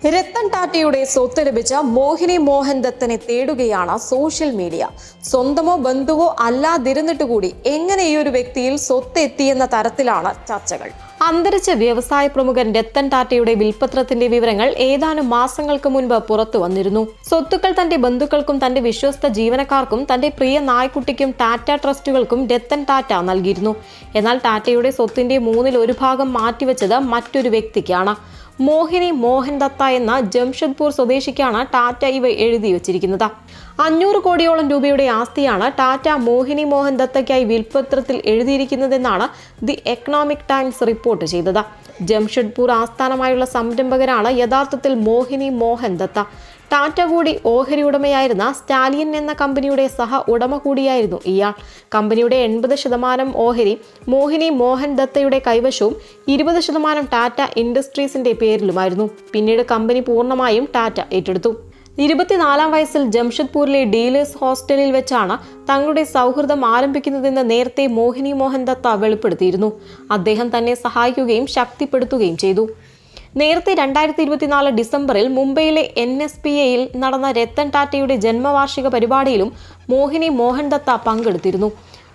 രത്തൻ ടാറ്റയുടെ സ്വത്ത് ലഭിച്ച മോഹിനി മോഹൻ ദത്തനെ തേടുകയാണ് സോഷ്യൽ മീഡിയ. സ്വന്തമോ ബന്ധുവോ അല്ലാതിരുന്നിട്ട് കൂടി എങ്ങനെ ഈ ഒരു വ്യക്തിയിൽ സ്വത്ത് എത്തിയെന്ന തരത്തിലാണ് ചർച്ചകൾ. അന്തരിച്ച വ്യവസായ പ്രമുഖൻ രത്തൻ ടാറ്റയുടെ വിൽപത്രത്തിന്റെ വിവരങ്ങൾ ഏതാനും മാസങ്ങൾക്ക് മുൻപ് പുറത്തു വന്നിരുന്നു. സ്വത്തുക്കൾ തന്റെ ബന്ധുക്കൾക്കും തന്റെ വിശ്വസ്ത ജീവനക്കാർക്കും തന്റെ പ്രിയ നായ്ക്കുട്ടിക്കും ടാറ്റ ട്രസ്റ്റുകൾക്കും രത്തൻ ടാറ്റ നൽകിയിരുന്നു. എന്നാൽ ടാറ്റയുടെ സ്വത്തിന്റെ 1/3 ഭാഗം മാറ്റിവെച്ചത് മറ്റൊരു വ്യക്തിക്കാണ്. മോഹിനി മോഹൻ ദത്ത എന്ന ജംഷഡ്പൂർ സ്വദേശിക്കാണ് ടാറ്റ ഇവ എഴുതി വച്ചിരിക്കുന്നത്. 500 കോടിയോളം രൂപയുടെ ആസ്തിയാണ് ടാറ്റ മോഹിനി മോഹൻ ദത്തയ്ക്കായി വിൽപത്രത്തിൽ എഴുതിയിരിക്കുന്നതെന്നാണ് ദി എക്കണോമിക് ടൈംസ് റിപ്പോർട്ട് ചെയ്തത്. ജംഷഡ്പൂർ ആസ്ഥാനമായുള്ള സംരംഭകരാണ് യഥാർത്ഥത്തിൽ മോഹിനി മോഹൻ ദത്ത. ടാറ്റ കൂടി ഓഹരി ഉടമയായിരുന്ന സ്റ്റാലിയൻ എന്ന കമ്പനിയുടെ സഹ ഉടമ കൂടിയായിരുന്നു ഇയാൾ. കമ്പനിയുടെ 80% ഓഹരി മോഹിനി മോഹൻ ദത്തയുടെ കൈവശവും 20% ടാറ്റ ഇൻഡസ്ട്രീസിന്റെ പേരിലുമായിരുന്നു. പിന്നീട് കമ്പനി പൂർണ്ണമായും ടാറ്റ ഏറ്റെടുത്തു. 24-ാം വയസ്സിൽ ജംഷഡ്പൂരിലെ ഡീലേഴ്സ് ഹോസ്റ്റലിൽ വെച്ചാണ് തങ്ങളുടെ സൗഹൃദം ആരംഭിക്കുന്നതെന്ന് നേരത്തെ മോഹിനി മോഹൻ ദത്ത വെളിപ്പെടുത്തിയിരുന്നു. അദ്ദേഹം തന്നെ സഹായിക്കുകയും ശക്തിപ്പെടുത്തുകയും ചെയ്തു. നേരത്തെ 2024 ഡിസംബറിൽ മുംബൈയിലെ NSPAയിൽ നടന്ന രത്തൻ ടാറ്റയുടെ ജന്മവാർഷിക പരിപാടിയിലും മോഹിനി മോഹൻ ദത്ത പങ്കെടുത്തിരുന്നു.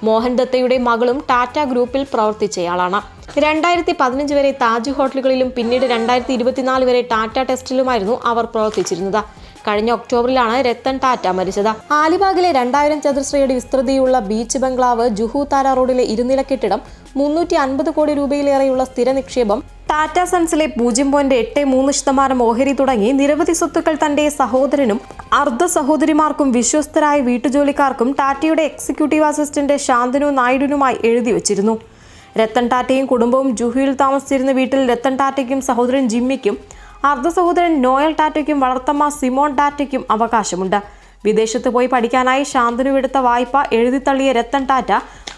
മോഹൻ ദത്തയുടെ മകളും ടാറ്റ ഗ്രൂപ്പിൽ പ്രവർത്തിച്ചയാളാണ്. 2015 വരെ താജ് ഹോട്ടലുകളിലും പിന്നീട് 2024 വരെ ടാറ്റ ടെക്സ്റ്റൈൽസിലുമായിരുന്നു അവർ പ്രവർത്തിച്ചിരുന്നത്. കഴിഞ്ഞ ഒക്ടോബറിലാണ് രത്തൻ ടാറ്റ മരിച്ചത്. ആലിബാഗിലെ 2000 ചതുരശ്രയടി വിസ്തൃതിയുള്ള ബീച്ച് ബംഗ്ലാവ്, ജുഹു താര റോഡിലെ ഇരുനില കെട്ടിടം, 350 കോടി രൂപയിലേറെയുള്ള സ്ഥിര നിക്ഷേപം, ടാറ്റ സൺസിലെ 0.83% ഓഹരി തുടങ്ങി നിരവധി സ്വത്തുക്കൾ തന്റെ സഹോദരനും അർദ്ധ സഹോദരിമാർക്കും വിശ്വസ്തരായ വീട്ടുജോലിക്കാർക്കും ടാറ്റയുടെ എക്സിക്യൂട്ടീവ് അസിസ്റ്റന്റ് ശാന്തനു നായിഡുനുമായി എഴുതി വച്ചിരുന്നു. രത്തൻ ടാറ്റയും കുടുംബവും ജുഹുവിൽ താമസിച്ചിരുന്ന വീട്ടിൽ രത്തൻ ടാറ്റയ്ക്കും സഹോദരൻ ജിമ്മിക്കും അർദ്ധ സഹോദരൻ നോയൽ ടാറ്റയ്ക്കും വളർത്തമ്മ സിമോൺ ടാറ്റയ്ക്കും അവകാശമുണ്ട്. വിദേശത്ത് പോയി പഠിക്കാനായി ശാന്തനു എടുത്ത വായ്പ എഴുതിത്തള്ളിയ രത്തൻ ടാറ്റ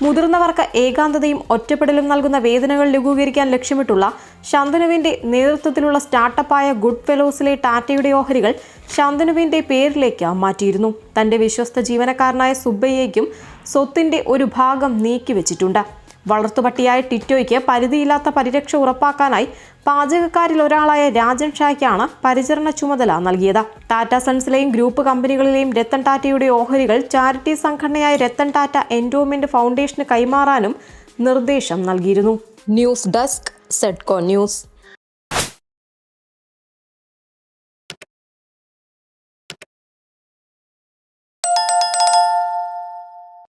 മുതിർന്നവർക്ക് ഏകാന്തതയും ഒറ്റപ്പെടലും നൽകുന്ന വേദനകൾ ലഘൂകരിക്കാൻ ലക്ഷ്യമിട്ടുള്ള ശാന്തനുവിന്റെ നേതൃത്വത്തിലുള്ള സ്റ്റാർട്ടപ്പായ ഗുഡ് ഫെലോസിലെ ടാറ്റയുടെ ഓഹരികൾ ശാന്തനുവിന്റെ പേരിലേക്ക് മാറ്റിയിരുന്നു. തന്റെ വിശ്വസ്ത ജീവനക്കാരനായ സുബ്ബയ്യയ്ക്കും സ്വത്തിന്റെ ഒരു ഭാഗം നീക്കിവെച്ചിട്ടുണ്ട്. വളർത്തുപട്ടിയായ ടിറ്റോയ്ക്ക് പരിധിയില്ലാത്ത പരിരക്ഷ ഉറപ്പാക്കാനായി പാചകക്കാരിൽ ഒരാളായ രാജൻ ഷായ്ക്കാണ് പരിചരണ ചുമതല നൽകിയത്. ടാറ്റ സൺസിലെയും ഗ്രൂപ്പ് കമ്പനികളിലെയും രത്തൻ ടാറ്റയുടെ ഓഹരികൾ ചാരിറ്റി സംഘടനയായ രത്തൻ ടാറ്റ എൻഡോമെന്റ് ഫൗണ്ടേഷന് കൈമാറാനും നിർദ്ദേശം നൽകിയിരുന്നു. ന്യൂസ് ഡെസ്ക് സെഡ്കോ ന്യൂസ്.